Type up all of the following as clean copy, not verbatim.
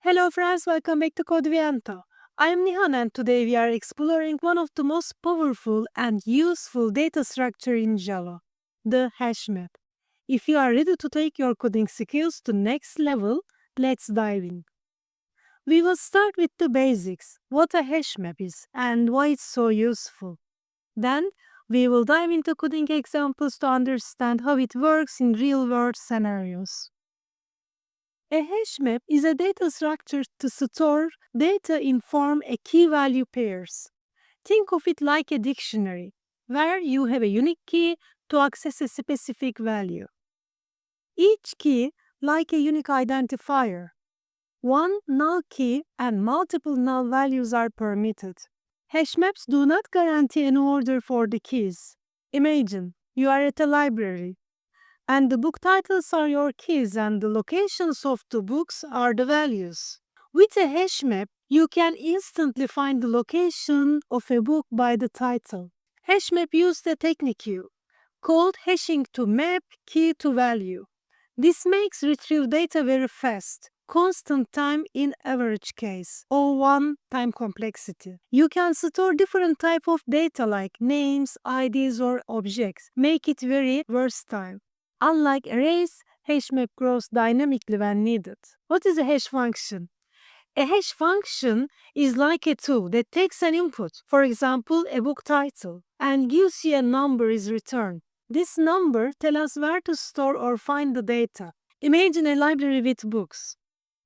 Hello friends, welcome back to Codeviento. I am Nihan and today we are exploring one of the most powerful and useful data structure in Java, the hash map. If you are ready to take your coding skills to next level, let's dive in. We will start with the basics, what a hash map is and why it's so useful. Then we will dive into coding examples to understand how it works in real-world scenarios. A hash map is a data structure to store data in form a key-value pairs. Think of it like a dictionary, where you have a unique key to access a specific value. Each key like a unique identifier. One null key and multiple null values are permitted. Hash maps do not guarantee an order for the keys. Imagine you are at a library and the book titles are your keys and the locations of the books are the values. With a hash map, you can instantly find the location of a book by the title. Hash map uses a technique called hashing to map key to value. This makes retrieve data very fast. Constant time in average case, or one time complexity. You can store different type of data like names, IDs or objects. Make it very versatile. Unlike arrays, hash map grows dynamically when needed. What is a hash function? A hash function is like a tool that takes an input, for example, a book title, and gives you a number is returned. This number tells us where to store or find the data. Imagine a library with books.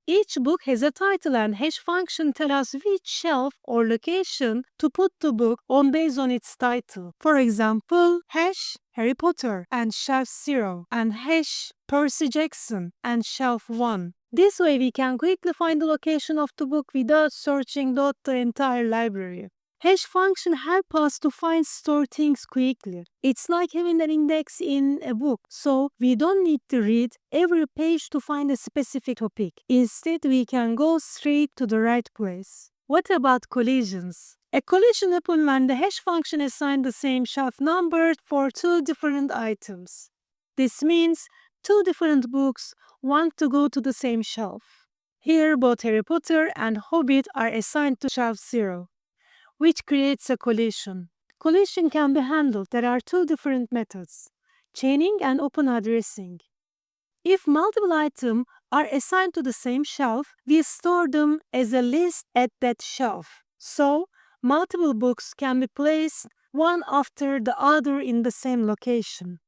Each book has a title and hash function tells us which shelf or location to put the book on based on its title. For example, hash Harry Potter and shelf 0 and hash Percy Jackson and shelf 1. This way we can quickly find the location of the book without searching out the entire library. Hash function help us to find store things quickly. It's like having an index in a book, so we don't need to read every page to find a specific topic. Instead, we can go straight to the right place. What about collisions? A collision happens when the hash function assigns the same shelf number for two different items. This means two different books want to go to the same shelf. Here, both Harry Potter and Hobbit are assigned to shelf 0, which creates a collision. Collision can be handled. There are two different methods, chaining and open addressing. If multiple items are assigned to the same shelf, we store them as a list at that shelf. So, multiple books can be placed one after the other in the same location.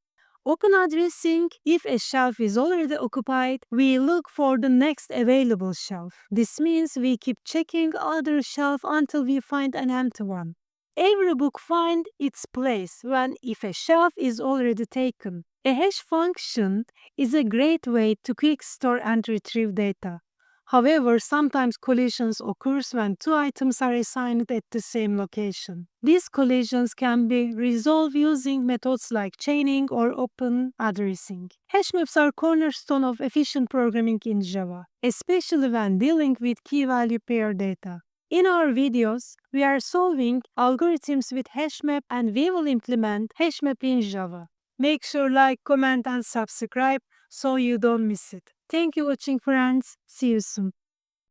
Open addressing, if a shelf is already occupied, we look for the next available shelf. This means we keep checking other shelf until we find an empty one. Every book finds its place when if a shelf is already taken. A hash function is a great way to quick store and retrieve data. However, sometimes collisions occur when two items are assigned at the same location. These collisions can be resolved using methods like chaining or open addressing. Hash maps are cornerstone of efficient programming in Java, especially when dealing with key-value pair data. In our videos, we are solving algorithms with hashmap and we will implement hashmap in Java. Make sure like, comment and subscribe so you don't miss it. Thank you for watching friends. See you soon.